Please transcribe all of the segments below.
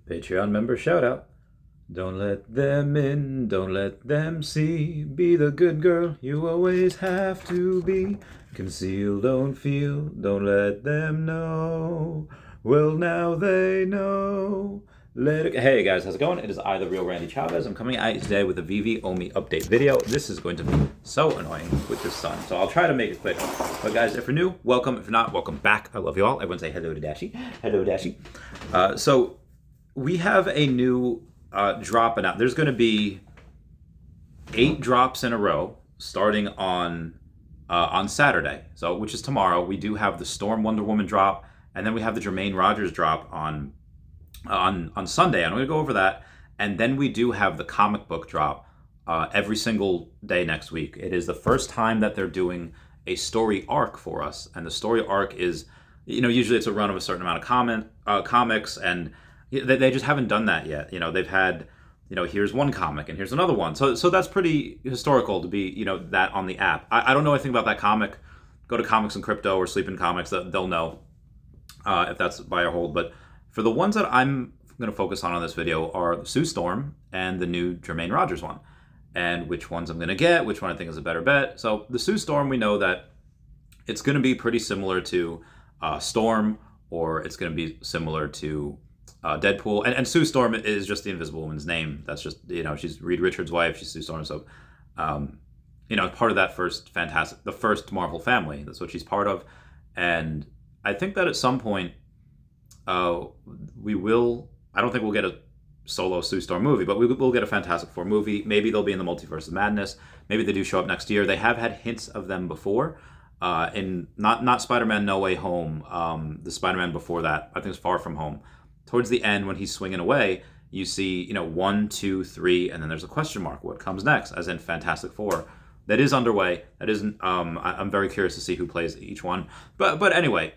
Patreon member shout out. Don't let them in, don't let them see. Be the good girl you always have to be. Conceal, don't feel, don't let them know. Well, now they know. Hey guys, how's it going? It is I, the real Randy Chavez. I'm coming at you today with a Veve Omi update video. This is going to be so annoying with this sun, so I'll try to make it quick. But guys, if you're new, welcome. If you're not, welcome back. I love you all. Everyone say hello to Dashi. Hello, Dashi. So we have a new drop announcement. There's going to be 8 drops in a row starting on Saturday, so which is tomorrow. We do have the Storm Wonder Woman drop, and then we have the Jermaine Rogers drop on Sunday. I'm going to go over that, and then we do have the comic book drop every single day next week. It is the first time that they're doing a story arc for us, and the story arc is, usually it's a run of a certain amount of comics, and they just haven't done that yet. They've had, here's one comic and here's another one. So that's pretty historical to be, that on the app. I don't know anything about that comic. Go to Comics and Crypto or Sleep in Comics. They'll know if that's buy or hold. But for the ones that I'm going to focus on this video are Sue Storm and the new Jermaine Rogers one. And which ones I'm going to get, which one I think is a better bet. So the Sue Storm, we know that it's going to be pretty similar to Storm, or it's going to be similar to Deadpool, and Sue Storm is just the Invisible Woman's name. That's just, she's Reed Richards' wife. She's Sue Storm, so part of that the first Marvel family. That's what she's part of, and I think that at some point we will. I don't think we'll get a solo Sue Storm movie, but we will get a Fantastic Four movie. Maybe they'll be in the Multiverse of Madness. Maybe they do show up next year. They have had hints of them before. In not Spider-Man No Way Home, the Spider-Man before that, I think it's Far From Home. Towards the end, when he's swinging away, you see, 1, 2, 3, and then there's a question mark. What comes next? As in Fantastic Four. That is underway. That isn't. I'm very curious to see who plays each one. But anyway,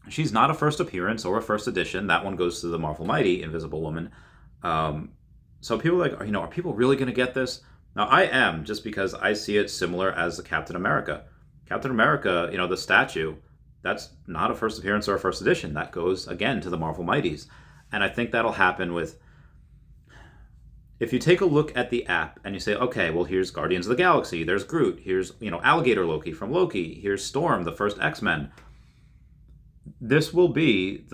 she's not a first appearance or a first edition. That one goes to the Marvel Mighty Invisible Woman. So people are like, are people really going to get this? Now I am, just because I see it similar as the Captain America. Captain America, the statue. That's not a first appearance or a first edition. That goes, again, to the Marvel Mighties. And I think that'll happen with... If you take a look at the app and you say, okay, well, here's Guardians of the Galaxy, there's Groot, here's, Alligator Loki from Loki, here's Storm, the first X-Men. This will be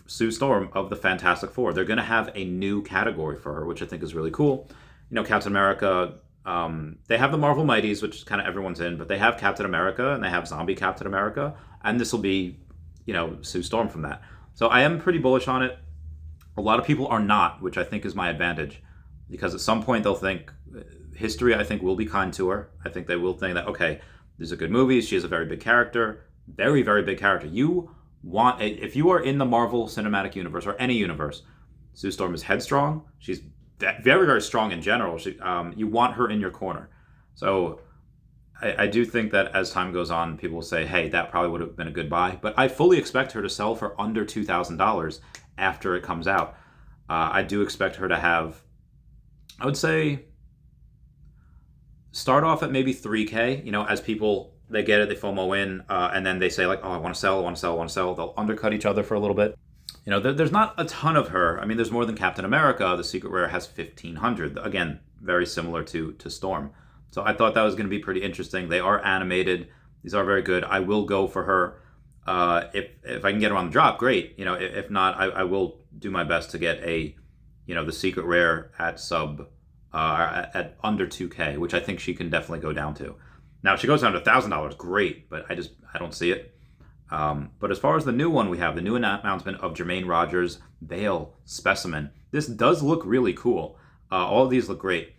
Sue Storm of the Fantastic Four. They're going to have a new category for her, which I think is really cool. Captain America... they have the Marvel Mighties, which kind of everyone's in, but they have Captain America and they have Zombie Captain America, and this will be, Sue Storm from that. So I am pretty bullish on it. A lot of people are not, which I think is my advantage, because at some point they'll think, history I think will be kind to her. I think they will think that, okay, these are good movies, she is a very big character, very, very big character. If you are in the Marvel Cinematic Universe, or any universe, Sue Storm is headstrong, she's very, very strong in general. You want her in your corner. So I do think that as time goes on, people will say, hey, that probably would have been a good buy. But I fully expect her to sell for under $2,000 after it comes out. I do expect her to have, I would say, start off at maybe $3K, as people, they get it, they FOMO in, and then they say like, oh, I want to sell, I want to sell, I want to sell. They'll undercut each other for a little bit. There's not a ton of her. I mean, there's more than Captain America. The Secret Rare has 1,500. Again, very similar to Storm. So I thought that was going to be pretty interesting. They are animated. These are very good. I will go for her. If I can get her on the drop, great. If not, I will do my best to get the Secret Rare at at under 2K, which I think she can definitely go down to. Now, if she goes down to $1,000, great. But I don't see it. But as far as the new one, we have the new announcement of Jermaine Rogers' Veil Specimen. This does look really cool. All of these look great.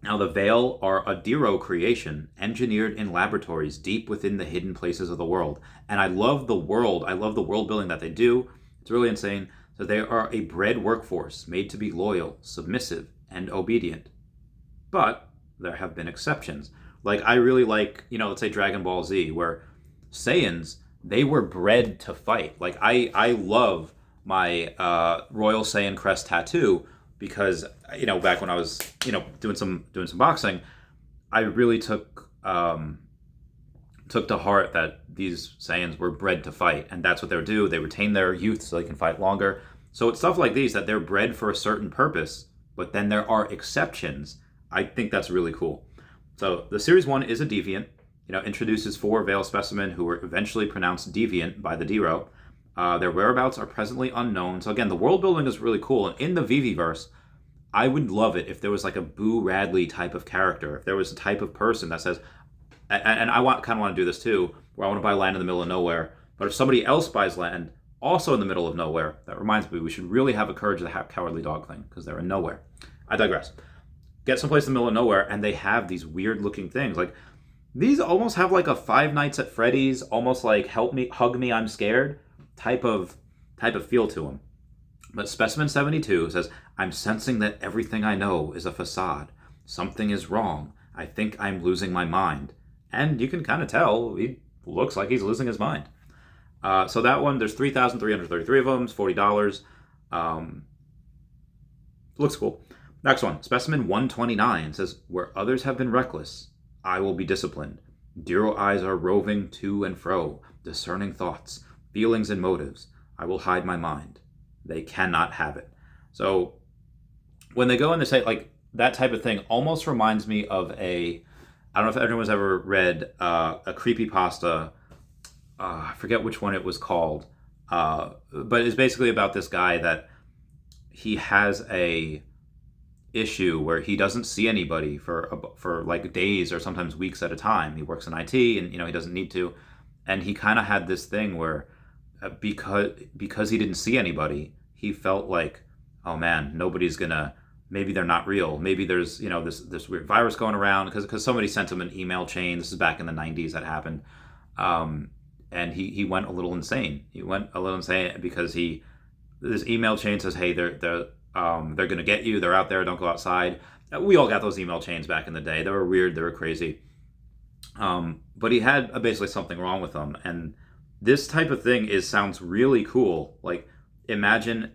Now, the Veil are a Dero creation, engineered in laboratories deep within the hidden places of the world. And I love the world. I love the world building that they do. It's really insane. So they are a bred workforce made to be loyal, submissive, and obedient. But there have been exceptions. Like, I really like, let's say Dragon Ball Z, where Saiyans... they were bred to fight. Like, I love my Royal Saiyan crest tattoo because, back when I was, doing some boxing, I really took to heart that these Saiyans were bred to fight, and that's what they would do. They retain their youth so they can fight longer. So it's stuff like these that they're bred for a certain purpose, but then there are exceptions. I think that's really cool. So the Series 1 is a deviant. Introduces 4 Vale specimen who were eventually pronounced deviant by the Dero. Their whereabouts are presently unknown. So again, the world building is really cool. And in the Veveverse, I would love it if there was like a Boo Radley type of character. If there was a type of person that says, and I kind of want to do this too, where I want to buy land in the middle of nowhere. But if somebody else buys land also in the middle of nowhere, that reminds me, we should really have a Courage of the Cowardly Dog thing because they're in nowhere. I digress. Get someplace in the middle of nowhere, and they have these weird looking things. Like, these almost have like a Five Nights at Freddy's, almost like help me, hug me, I'm scared type of feel to them. But Specimen 72 says, I'm sensing that everything I know is a facade. Something is wrong. I think I'm losing my mind. And you can kind of tell he looks like he's losing his mind. So that one, there's 3,333 of them, it's $40. Looks cool. Next one, Specimen 129 says, where others have been reckless, I will be disciplined. Dero eyes are roving to and fro, discerning thoughts, feelings, and motives. I will hide my mind. They cannot have it. So when they go and they say, like, that type of thing almost reminds me of I don't know if anyone's ever read a creepypasta. I forget which one it was called. But it's basically about this guy that he has a issue where he doesn't see anybody for like days or sometimes weeks at a time. He works in IT and he doesn't need to, and he kind of had this thing where because he didn't see anybody, he felt like, oh man, maybe they're not real. Maybe there's this weird virus going around because somebody sent him an email chain. This is back in the 90s that happened, and he went a little insane. He went a little insane because this email chain says, hey, they're going to get you. They're out there. Don't go outside. We all got those email chains back in the day. They were weird. They were crazy. But he had basically something wrong with them. And this type of thing sounds really cool. Like, imagine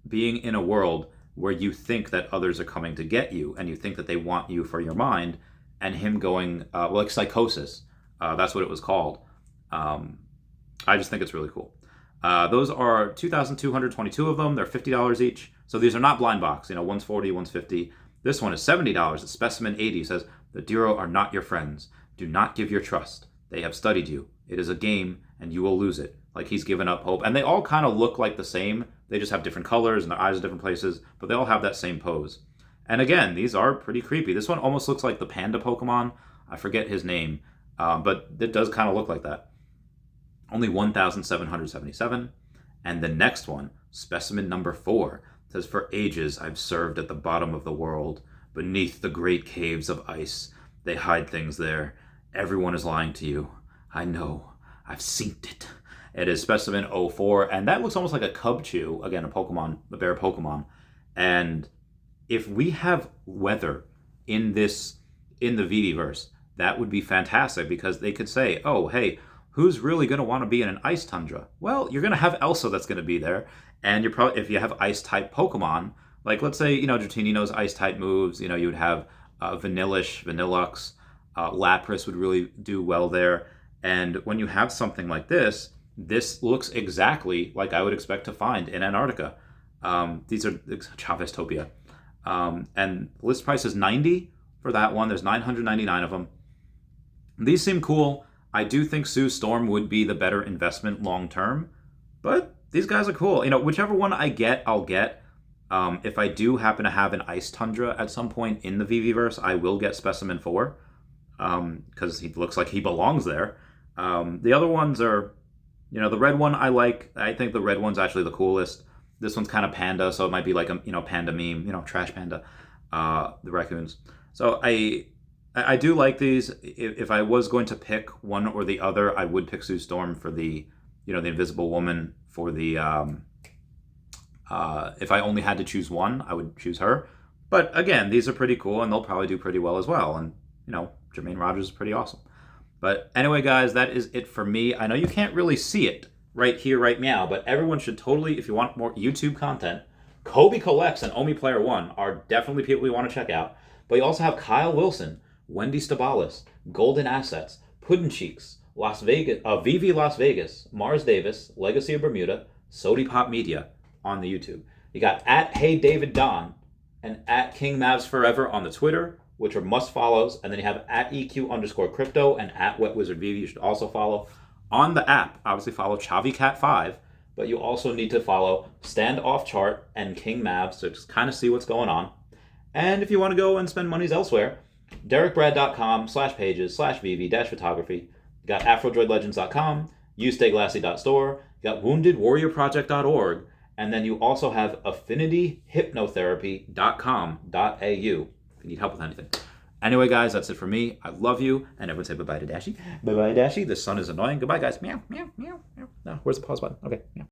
being in a world where you think that others are coming to get you and you think that they want you for your mind, and him going, like psychosis. That's what it was called. I just think it's really cool. Those are 2,222 of them. They're $50 each. So these are not blind box. One's $40, one's $50. This one is $70. It's Specimen 80. Says, the Dero are not your friends. Do not give your trust. They have studied you. It is a game, and you will lose it. Like, he's given up hope. And they all kind of look like the same. They just have different colors, and their eyes are different places. But they all have that same pose. And again, these are pretty creepy. This one almost looks like the panda Pokemon. I forget his name. But it does kind of look like that. Only 1,777. And the next one, Specimen number 4, says, for ages I've served at the bottom of the world, beneath the great caves of ice. They hide things there. Everyone is lying to you. I know. I've seen it. It is Specimen 04, and that looks almost like a Cubchoo, again, a bear Pokemon. And if we have weather in the Veveverse, that would be fantastic, because they could say, oh, hey, who's really going to want to be in an ice tundra? Well, you're going to have Elsa that's going to be there, and you're probably, if you have ice-type Pokemon, like let's say, Dratini knows ice-type moves, you would have Vanillux, Lapras would really do well there. And when you have something like this looks exactly like I would expect to find in Antarctica. These are Chavez Topia. And list price is $90 for that one. There's 999 of them. These seem cool. I do think Sue Storm would be the better investment long term, but these guys are cool. Whichever one I get, I'll get. If I do happen to have an ice tundra at some point in the Veveverse, I will get Specimen 4, because he looks like he belongs there. The other ones are, the red one I like. I think the red one's actually the coolest. This one's kind of panda, so it might be like a panda meme, trash panda, the raccoons. So I do like these. If I was going to pick one or the other, I would pick Sue Storm for the the Invisible Woman. For the if I only had to choose one, I would choose her. But again, these are pretty cool, and they'll probably do pretty well as well. And Jermaine Rogers is pretty awesome. But anyway, guys, that is it for me. I know you can't really see it right here, right now, but everyone should totally, if you want more YouTube content, Kobe Collects and Omi Player One are definitely people you want to check out. But you also have Kyle Willson, Wendy Stibalis, Golden Assets, Puddin' Cheeks, Las Vegas, Veve Las Vegas, Mars Davis, Legacy of Bermuda, Sody Pop Media, on the YouTube. You got at Hey David Don and at King Mavs Forever on the Twitter, which are must follows. And then you have at EQ_crypto and at Wet Wizard Veve. You should also follow. On the app, obviously follow ChaviCat5, but you also need to follow Standoff Chart and King Mavs to just kind of see what's going on. And if you want to go and spend monies elsewhere, DerekBrad.com/pages/Veve-photography. You got AfroDroidLegends.com, YouStayGlassy.store, you got WoundedWarriorProject.org, and then you also have AffinityHypnotherapy.com.au if you need help with anything. Anyway, guys, that's it for me. I love you, and everyone say bye-bye to Dashie. Bye-bye, Dashie. The sun is annoying. Goodbye, guys. Meow, meow, meow, meow. No, where's the pause button? Okay, meow.